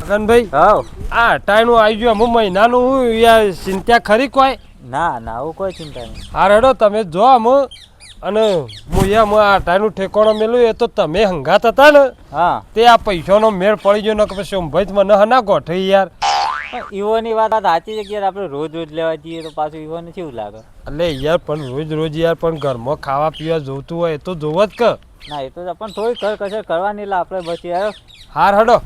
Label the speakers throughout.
Speaker 1: છગનભાઈ
Speaker 2: હવ
Speaker 1: આ ટાઈનું આવી ગયું અમુક મહિનાનું હું યાર ચિંતા ખરી કોઈ
Speaker 2: ના ના આવું કોઈ ચિંતા નહીં.
Speaker 1: હા રેડો તમે જો અમુક અને હું આ ટાઈનું ઠેકોણો મેલું એ તો તમે હંગાત હતા ને
Speaker 2: હા
Speaker 1: તે આ પૈસાનો મેળ પડી ગયો ને કે પછી ભાઈ મને હના ગોઠવી યાર.
Speaker 2: ઈવોની વાત સાચી છે કે આપણે રોજ રોજ લેવા જઈએ તો પાછું ઈવોને કેવું લાગે?
Speaker 1: એટલે યાર પણ રોજ રોજ યાર પણ ઘરમાં ખાવા પીવા જોતું હોય એ તો જોવો જ કે.
Speaker 2: ના એ તો પણ થોડી કર કસર કરવાની એટલે આપણે બચી આવ્યો.
Speaker 1: હાર હડો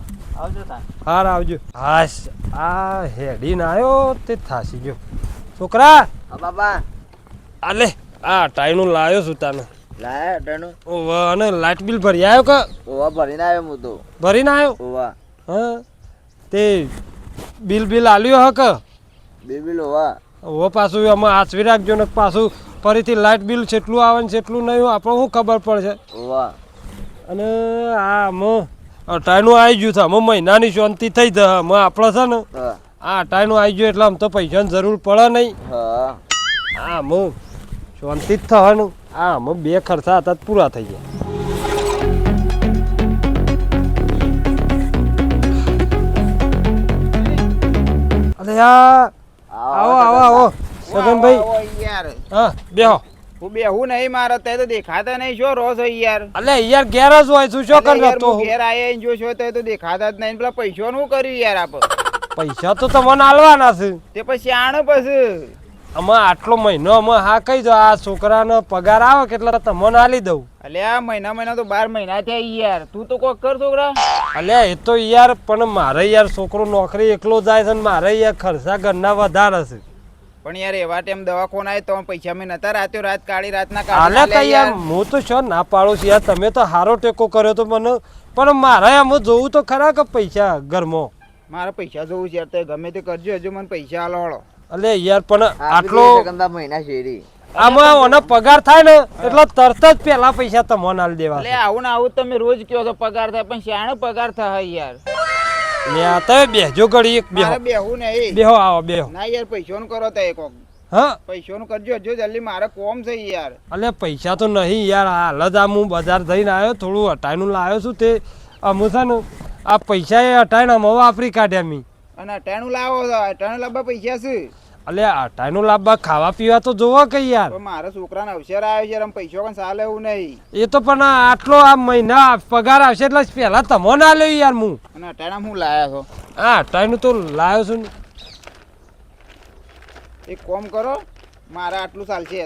Speaker 2: આવજો તાન.
Speaker 1: હાર આવજો. હાશ આ હેડીને આવ્યો તે થાસી ગયો છોકરા.
Speaker 3: હા બાબા.
Speaker 1: આલે આ ટાઈનું લાવ્યો છું તાને.
Speaker 3: લાયા ટાઈનું?
Speaker 1: ઓવા અને લાઇટ બિલ ભરી આવ્યો કે?
Speaker 3: ઓવા ભરીને આવ્યો હું તો.
Speaker 1: ભરીને આવ્યો?
Speaker 3: ઓવા.
Speaker 1: હા તે બિલ આલ્યો હ કે?
Speaker 3: બિલ ઓવા.
Speaker 1: ઓવા પાછું આમાં આચવી રાખજો ને પાછું ફરીથી લાઇટ બિલ જેટલું આવે ને જેટલું નહીં આપણે શું ખબર પડશે.
Speaker 3: ઓવા.
Speaker 1: અને આ ટાઈનું આવી ગયું છે અમે મહિનાની શાંતિ થઈ જાય અમે આપણે છે ને આ ટાઈનું આવી ગયું એટલે આમ તો પૈસાની જરૂર પડે નહીં.
Speaker 3: હા
Speaker 1: હા શાંતિ જ થવાનું. હા અમે બે ખર્ચા હતા પૂરા થઈ ગયા. અરે આવો છગનભાઈ. હા બેહો.
Speaker 4: હું બેહું નહીં મારે તે તો દેખાતા નહીં શું રોજ હોય યાર.
Speaker 1: અલે યાર ઘેર જ હોય તું શું કરતો તો?
Speaker 4: ઘેર આયા જો છો તો દેખાતા જ નહીં. પેલા પૈસા નું કર્યું યાર આપણે?
Speaker 1: પૈસા તો તમને આલવાના છે.
Speaker 4: તે પછી આણે પછી
Speaker 1: અમે આટલો મહિનો અમે હા કહી દો આ છોકરાનો પગાર આવે કેટલા તમને આલી દઉં.
Speaker 4: અલ્યા મહિના તો 12 મહિના થયા યાર. તું તો કોક કર છોકરા.
Speaker 1: અલ્યા એ તો યાર પણ મારે યાર છોકરો નોકરી એકલો જાય છે ને મારે યાર ખર્ચા ઘરના વધારે છે.
Speaker 4: પણ યાર એવા ટાઈમ દવાખાના આવે તો પૈસા મેં નતા રાત્યો રાત કાઢી રાતના
Speaker 1: હાલે કઈ યાર હું તો છો ના પાડું છું યાર. તમે તો હારો ટેકો કર્યો તો મને પણ મારે આમ જોવું તો ખરા કે પૈસા ઘરમાં.
Speaker 4: મારે પૈસા જોવું છે યાર. તે ગમે તે કરજો હજુ મને પૈસા આલો.
Speaker 1: અલે યાર પણ આટલો
Speaker 3: મહિના શેરી
Speaker 1: આમાં ઓનો પગાર થાય ને એટલે તરત જ પેલા પૈસા તમને આલી દેવા.
Speaker 4: એટલે આવું ને આવું તમે રોજ કહો છો પગાર થાય પણ શાણે પગાર થાય યાર.
Speaker 1: ને તમે બેહજો ઘડી એક બેહો.
Speaker 4: મારે બેહું નહીં.
Speaker 1: બેહો આવો બેહો.
Speaker 4: ના યાર પૈસાનું કરો તો એક
Speaker 1: હા
Speaker 4: પૈસાનું કરજો હજુ જલ્દી મારે કોમ છે યાર.
Speaker 1: અલે પૈસા તો નહીં યાર હાલ જ હું બજાર જઈને આવ્યો થોડું હટાઈનું લાવ્યો છું તે અમુ છે ને આ પૈસા એ હટાઈને અમે વાપરી કાઢ્યા મી.
Speaker 4: અને અટાણું લાવો છો અટાણું લાવવા પૈસા છે?
Speaker 1: અલે હટાઈનું લાવવા ખાવા પીવા તો જોવો કે યાર.
Speaker 4: મારા છોકરાને અવસર આવ્યો છે પૈસા પણ ચાલે એવું નહીં.
Speaker 1: એ તો પણ આટલો આ મહિના પગાર આવશે એટલે પહેલા તમો ના લ્યો યાર હું.
Speaker 4: અને અટાણા હું લાયા છો?
Speaker 1: હા હટાઈનું તો લાવ્યો છું ને.
Speaker 4: એક કોમ કરો મારે આટલું ચાલશે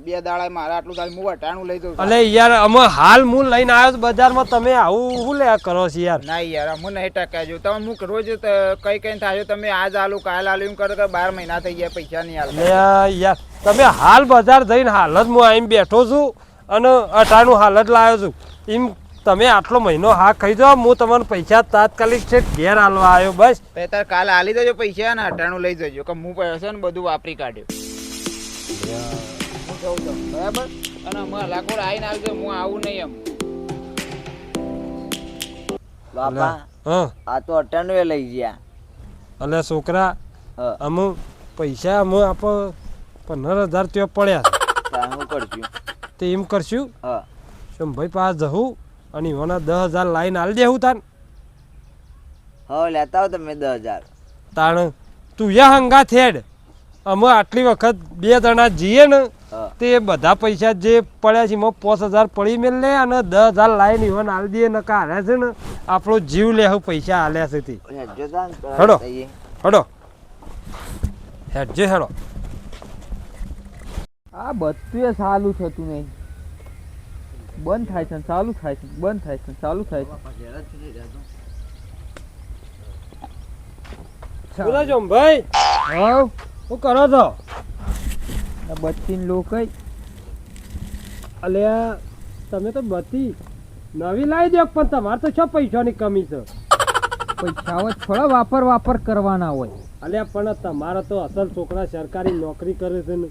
Speaker 4: બે દાડા મારે આટલું ચાલે હું અટાણું લઈ દઉં.
Speaker 1: અલે યાર અમે હાલ હું લઈને આવ્યો છું બજારમાં તમે આવું શું લે કરો છો યાર?
Speaker 4: ના યાર હું નહીં ટકાજો તમે હું રોજ કઈ થાય તમે આજ આલુ કાલ આલુ એમ કરો કે 12 મહિના થઈ ગયા પૈસા નહીં આલતા
Speaker 1: યાર. તમે હાલ બજાર જઈને હાલ જ હું આવીને બેઠો છું અને અટાણું હાલ જ લાવ્યો છું. એમ તમે આટલો મહિનો હા કહી દો હું તમને પૈસા તાત્કાલિક છે ઘેર આલવા આવ્યો બસ.
Speaker 4: તાર કાલ આલી દેજો પૈસા ને અટાણું લઈ જજો કે હું પૈસા ને બધું વાપરી કાઢ્યો. બરાબર અને લાકોડ આવીને આવજો હું આવું નહીં એમ.
Speaker 3: બાપા
Speaker 1: હા
Speaker 3: આ તો 98 લઈ ગયા.
Speaker 1: અલે છોકરા અમે પૈસા અમે આપો 15,000 ત્યાં પડ્યા.
Speaker 3: હું કરશું
Speaker 1: તે એમ કરશું
Speaker 3: હા
Speaker 1: ભાઈ પાસે જવું અને એના 10,000 લાઈને આલી દેવું તાન.
Speaker 3: હા લેતા આવો તમે 10,000.
Speaker 1: તાણ તું યા હંગા થેડ અમે આટલી વખત 2 જણા જઈએ ને તે બધા પૈસા જે પડ્યા છે એમાં 5,000 પડી મેલ લે અને 10,000 લાઈને ઈવન આલી દઈએ ને હાલ્યા છે ને આપણો જીવ લેવું પૈસા હાલ્યા છે તે. હેડો હેડો હેડજે હેડો.
Speaker 5: આ બધું એ ચાલુ થતું નહીં. બંધ થાય છે ચાલુ થાય છે બંધ થાય છે ચાલુ થાય છે.
Speaker 1: બોલો છો ભાઈ.
Speaker 5: હા
Speaker 1: શું કરો છો?
Speaker 5: બત્તીન લોકો
Speaker 1: અલ્યા તમે તો બત્તી નવી લાવી દો પણ તમારે તો શું પૈસાની કમી છે?
Speaker 5: પૈસાઓ થોડા વાપર કરવાના હોય.
Speaker 1: અલ્યા પણ તમારા તો અસલ છોકરા સરકારી નોકરી કરે છે ને.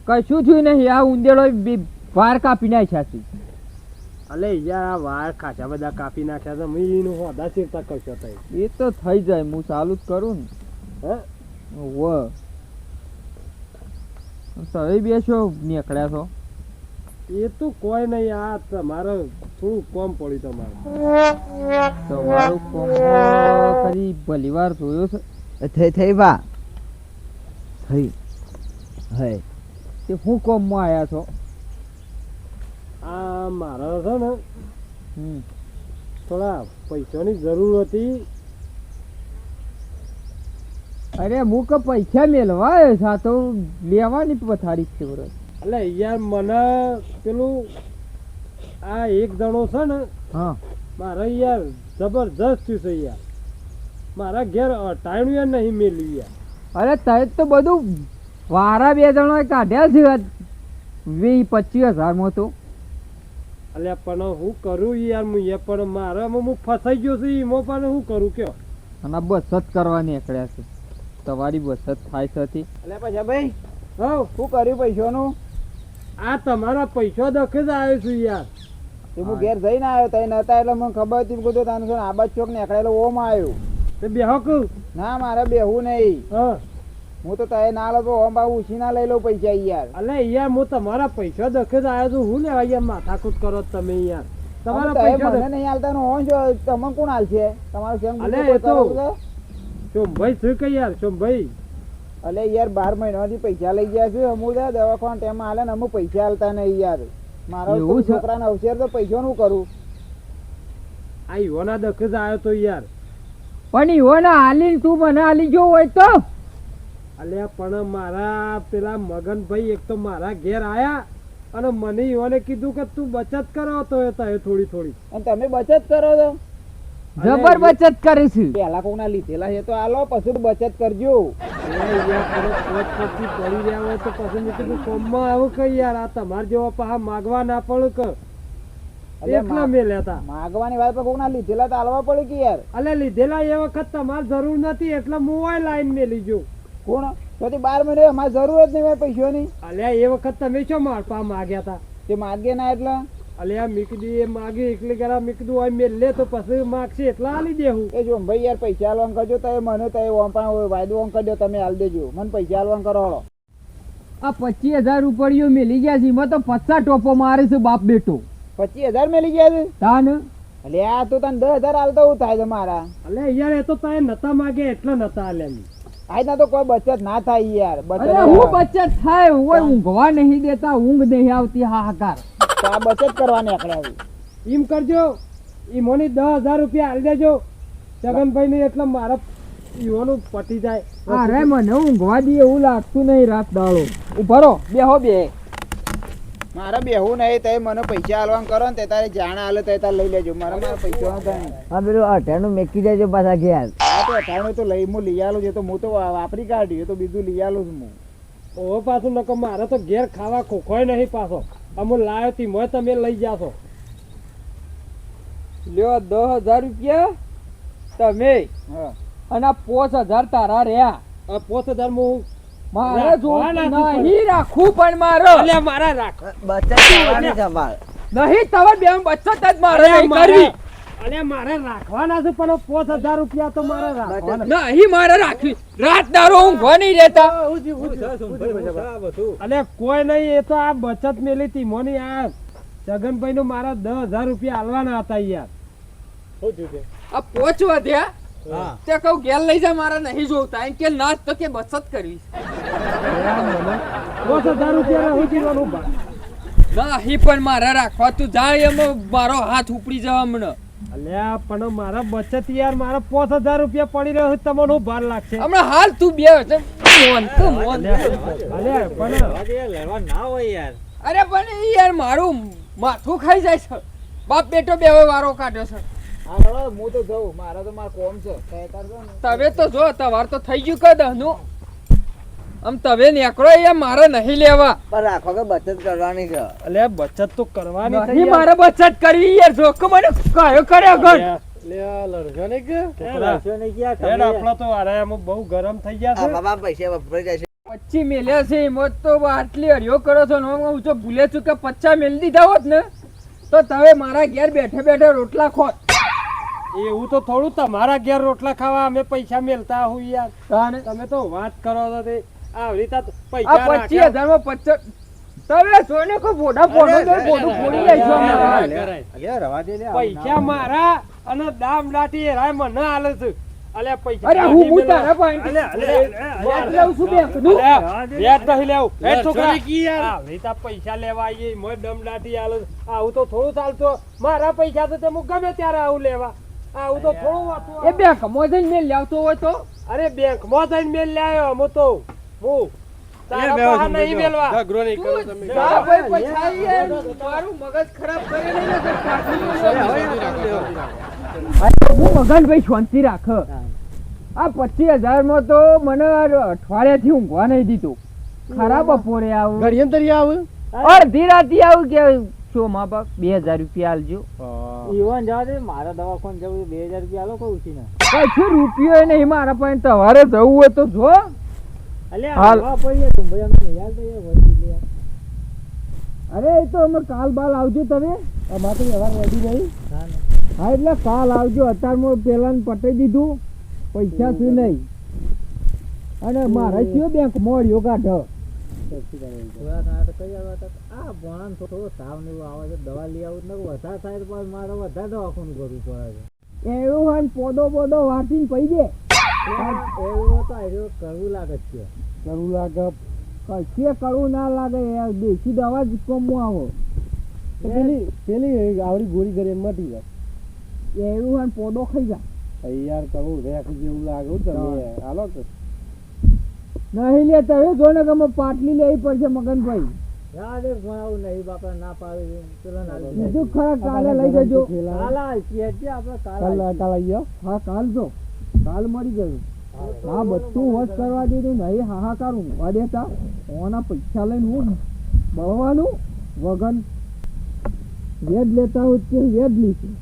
Speaker 5: કશું થયું નહીં. આ ઉંદેડો વાર કાપી નાખ્યા છે.
Speaker 1: અલે યાર આ વાર ખાસા બધા કાપી નાખ્યા છે મેં એનું હોદા ચીરતા કરશો તઈ.
Speaker 5: એ તો થઈ જાય હું ચાલુ જ કરું ને. વ તમે બેસો નીકળ્યા છો?
Speaker 1: એ તો કોઈ નહીં આ તમારો શું કોમ પડ્યું તમારે?
Speaker 5: તમારું કોમ કરી ભલી વાર જોયો છે
Speaker 3: થઈ બા થઈ હે
Speaker 5: તે હું કોમમાં આયા છો?
Speaker 1: આ મારે છે ને
Speaker 5: હમ
Speaker 1: થોડા પૈસાની જરૂર હતી.
Speaker 5: અરે હું કે પૈસા મેળવા આવ્યો છે, આ તો લેવાની પથારી છે બરોબર.
Speaker 1: એટલે યાર મને પેલું આ એક જણો છે ને
Speaker 5: હા
Speaker 1: મારે યાર જબરજસ્ત થયું છે યાર. મારા ઘેર અટાણું યાર નહીં મેલ્યું યાર.
Speaker 5: અરે તય તો બધું વારા બે જણા કાઢ્યા છે 20-25 હજારમાં તો.
Speaker 1: અલ્યા પણ હું કરું યાર હું એ પણ મારામાં હું ફસાઈ ગયો છું એમાં પણ હું કરું કયો.
Speaker 5: અને આ બચત કરવા નીકળ્યા છે. તમારી બચત થાય છે હતી.
Speaker 4: એટલે પછી ભાઈ
Speaker 1: હવ
Speaker 4: શું કર્યું પૈસાનું?
Speaker 1: આ તમારા પૈસા દખે જ આવ્યો છું યાર.
Speaker 4: તે હું ઘેર જઈને આવ્યો તઈ નતા એટલે મને ખબર હતી કીધું તાનું છે ને આબાદ ચોક નીકળેલો ઓમ આવ્યો.
Speaker 1: તે બેહો કહું.
Speaker 4: ના મારે બેહવું નહીં.
Speaker 1: હા
Speaker 4: હું તો તય ના લો ઓમ બાબુ ઉછી ના લઈ લઉં પૈસા યાર.
Speaker 1: અલે યાર હું તમારા પૈસા દખે જ આવ્યો છું. હું લેવા યાર માથાકૂટ કરો છો તમે યાર. તમારા
Speaker 4: તય
Speaker 1: પૈસા
Speaker 4: મને નહીં હાલતા હું જો તમને કોણ હાલશે? તમારું કેમ
Speaker 1: અલે
Speaker 4: બીજું કોઈ
Speaker 1: એ તો-
Speaker 4: કરો છો?
Speaker 1: સોમભાઈ શું કે યાર સોમભાઈ?
Speaker 4: અલે યાર 12 મહિનાથી પૈસા લઈ ગયા છે અમુક દવાખાના ટેમ હાલે ને અમુક પૈસા હાલતા નહીં યાર. મારા
Speaker 5: એવું છે?
Speaker 4: છોકરાને અવસર તો પૈસાનું કરું.
Speaker 1: આ યુવાના દખે જ આવ્યો તો યાર.
Speaker 5: પણ ઈવોને હાલીને તું મને હાલી જો હોય તો
Speaker 1: અલ્યા પણ મારા પેલા મગનભાઈ એક તો મારા ઘેર આયા અને મને ઈવોને કીધું કે તું બચત કરો તો એ તારે થોડી થોડી.
Speaker 4: અને તમે બચત કરો છો?
Speaker 5: જબર બચત કરીશું.
Speaker 4: પેલા કોકના લીધેલા છે તો આલો પછી બચત કરજો.
Speaker 1: અલ્યા યાર પણ પોત પછી પડી રહ્યા હોય તો પછી મેં કીધું કોમમાં આવું કઈ યાર આ તમારે જેવા પાહા માગવા ના પડે કે
Speaker 4: અલ્યા
Speaker 1: એટલા મેલ્યા હતા.
Speaker 4: માગવાની વાત પર કોકના લીધેલા તો આલવા પડે કે યાર.
Speaker 1: અલે લીધેલા એ વખત તમારે જરૂર નથી એટલે હું લાઈન મેલી જો.
Speaker 4: કોણ તો 12 મહિને અમારે જરૂર જ નહીં હોય પૈસાની.
Speaker 1: અલ્યા એ વખત તમે શું માર પા માગ્યા હતા?
Speaker 4: તે માગે ના એટલે
Speaker 1: અલ્યા મેં કીધું એ માગી એકલી કરા મેં કીધું હોય મેલ લે તો પછી માગશે એટલા આલી દેવું.
Speaker 4: એ જો ભાઈ યાર પૈસા આલવાનું કરજો તો મને તો ઓમ પણ વાયદો ઓમ કરજો તમે હાલ દેજો મને પૈસા આલવાનું કરો હળો.
Speaker 5: આ 25,000 રૂપિયો મેલી ગયા છે. એમાં તો 50 ટોપો મારે છે બાપ બેટો.
Speaker 4: 25,000 મેલી ગયા છે?
Speaker 5: તાન
Speaker 4: એટલે આ તો તને 10,000 આલતા હું થાય છે મારા.
Speaker 1: અલ્યા યાર એ તો તારે નતા માગે એટલે નતા આલ્યા મેં.
Speaker 4: આજના તો કોઈ બચત ના થાય યાર.
Speaker 5: અરે હું બચત થાય હોય ઊંઘવા નહીં દેતા, ઊંઘ નહીં આવતી હાહાકાર.
Speaker 4: તો આ બચત કરવાની આકડા
Speaker 1: એમ કરજો ઈમોની 10,000 રૂપિયા આલી દેજો જગનભાઈ ને એટલે મારા ઈવોનું પટી જાય.
Speaker 5: અરે મને ઊંઘવા દે એવું લાગતું નહીં રાત દાડો. ઉભરો બેહો બે.
Speaker 4: મારે બેહવું નહીં તે મને પૈસા આલવાનું કરો ને તે તારે જાણ આલે તે તારે લઈ લેજો. મારા પૈસા થાય.
Speaker 3: હા પેલું અઠાણું મેકી દેજો પાછા ઘેર.
Speaker 4: આ તો અઠાણું તો લઈ હું લઈ આલું છે તો હું તો વાપરી કાઢ્યું તો બીજું લઈ આલું છું હું.
Speaker 1: ઓ પાછું નકો મારે તો ઘેર ખાવા ખોખોય નહીં પાછો. અમુ લાયો તી મોય તમે લઈ જાશો.
Speaker 5: લ્યો 10,000 રૂપિયા તમે
Speaker 4: હા
Speaker 5: અને 5,000 તારા રહ્યા.
Speaker 1: આ 5,000 હું
Speaker 5: મારે જો
Speaker 1: રાખવાના છે
Speaker 5: નહીં રાખવું પણ મારો
Speaker 1: અલ્યા મારા રાખ.
Speaker 3: બચત કરવાની સંભાળ.
Speaker 5: નહીં તમારે બે બચત જ મારે
Speaker 1: અલ્યા
Speaker 5: નહીં
Speaker 1: મારે
Speaker 5: કરવી.
Speaker 1: અલ્યા મારે રાખવાના છે પણ 5,000 રૂપિયા તો મારે રાખવાના.
Speaker 5: નહીં મારે રાખવી. રાત દાડો ઊંઘવા નહીં રહેતા.
Speaker 1: અલ્યા કોઈ નહીં એ તો આ બચત મેલી તી મોની આ જગનભાઈ નું મારા 10,000 રૂપિયા આલવાના હતા યાર.
Speaker 5: આ પોચ વધ્યા તે કહું ઘેર લઈ જા મારે નહીં જોતા એમ કે ના તો કે બચત કરવી.
Speaker 1: 5,000 રૂપિયા રહી જીવવાનું બા.
Speaker 5: નહીં પણ મારે રાખવા તું જાય એમ મારો હાથ ઉપડી જવા મને.
Speaker 1: અલ્યા પણ મારા બચત યાર મારા 5,000 રૂપિયા પડી રહ્યો છે તમને હું ભાર લાગશે.
Speaker 5: હમણાં હાલ તું બે મોન તો મોન.
Speaker 1: અલ્યા પણ
Speaker 5: અરે પણ ઈ યાર મારું માથું ખાઈ જાય છે. બાપ બેટો બે વારો કાઢ્યો છે.
Speaker 4: હા હળો હું તો જઉં મારા તો મારા કોમ છે તહેતાર છો ને.
Speaker 5: તમે તો જો તમાર તો થઈ ગયું કે દહનું. આમ તમે નીકળો એ મારે નહીં લેવા.
Speaker 3: પણ રાખો કે બચત કરવાની છે.
Speaker 1: અલ્યા બચત તો કરવાની છે
Speaker 5: નહીં
Speaker 1: યાર.
Speaker 5: મારે બચત કરવી યાર. જો કે મને કયો કર્યો ગણ.
Speaker 1: હેડ આપણા તો આરામ બહુ ગરમ થઈ ગયા
Speaker 3: આ
Speaker 1: છે.
Speaker 3: બાબા પૈસા વપરાઈ જશે.
Speaker 5: 25 મેલ્યા છે એમાં તો આટલી હરિયો કરો છો ને હું જો ભૂલે છું કે 50 મેલ દીધા હોત ને તો તમે મારા ઘેર બેઠે બેઠે રોટલા ખોત.
Speaker 1: એવું તો થોડું તમારા ઘેર રોટલા ખાવા અમે પૈસા મેલતા હું યાર.
Speaker 5: તાને
Speaker 1: તમે તો વાત કરો છો તે આવી રીતે
Speaker 5: આ
Speaker 1: પૈસા
Speaker 5: 25,000 માં 50 તમે જોઈને કો ફોટા ફોટો તો ફોટો ફોડી લેજો
Speaker 1: પૈસા મારા અને દામ લાઠી રાય મને આલે છે. અલ્યા પૈસા
Speaker 5: અરે હું તારા પાસે વ્યાજ લઉં છું બેંકનું.
Speaker 1: વ્યાજ નહીં લેવું એ છોકરા આવડી તા પૈસા લેવા આવીએ મોય દમ લાઠી આલે છે. આવું તો થોડું ચાલતો મારા પૈસા તો તમે ગમે ત્યારે આવું લેવા આવું તો થોડું વાતું
Speaker 5: એ બેંકમાં જઈને મેં લાવતો હોય તો
Speaker 1: અરે બેંક માં જઈને મેલ લાયો અમો તો હું તારા પાસે નહીં મેલવા
Speaker 5: તારા ભાઈ પૈસા યાર મારું મગજ ખરાબ કરે નહીં ને તો હું મગનભાઈ શાંતિ રાખ આ 25,000 માં તો મને અઠવાડિયાથી ઊંઘવા નહીં દીધું ખરાબ બપોરે આવું અડધી રાતે આવું કે શું મા બાપ 2,000 રૂપિયા આલજો
Speaker 2: ઈવન જવા દે મારા દવાખાને જવું 2,000 રૂપિયા આલો કહું છું ને
Speaker 5: કશું રૂપિયો નહીં મારા પાસે તમારે જવું હોય તો જો
Speaker 2: અલ્યા
Speaker 5: હાલ.
Speaker 2: હવા પડીએ તો ભાઈ અમને યાદ તો યાર વળી લે
Speaker 5: અરે એ તો અમે કાલ બાલ આવજો તમે અમારે તો વ્યવહાર રેડી નહીં
Speaker 2: ના ના
Speaker 5: હા એટલે કાલ આવજો અત્યારમાં પેલા પટાઈ દીધું પૈસા શું નહીં અને મારે કયો બેંક મળ્યો કાઢ
Speaker 2: થોડા ઘણા તો કઈ આવ્યા હતા આ ભણાને થોડો તાવ ને એવું આવે છે દવા લઈ આવું ને વધારે થાય તો પાછું મારે વધારે દવાખાનું કરવું પડે છે
Speaker 5: એવું હોય ને પોદો પોદો વાટીને પૈ દે
Speaker 2: એવું તો આર્યો કરવું લાગે છે
Speaker 5: કરવું લાગે કશે કરવું ના લાગે યાર દેશી દવા જ કમવું આવો પેલી આવડી ગોળી કરી મટી જાય એવું હોય ને પોદો ખાઈ જાય યાર કરવું રેખ જેવું લાગે તમે હાલો કે નહીં લે તમે જો ને તમે પાટલી લેવી પડશે મગનભાઈ
Speaker 2: યાદ ભણાવું નહીં બાપા ના પાડે પેલા ના
Speaker 5: બીજું ખરા કાલે લઈ જજો
Speaker 2: કાલ આપણે કાલ
Speaker 5: કાલ આવ્યો હા કાલ જો કાલ મળી ગયું હા બધું વસ કરવા દીધું નહીં હાહાકાર ઊંઘવા દેતા ઓના પૈસા લઈને હું બળવાનું વગન વેદ લેતા હોય તે વેદ લીધું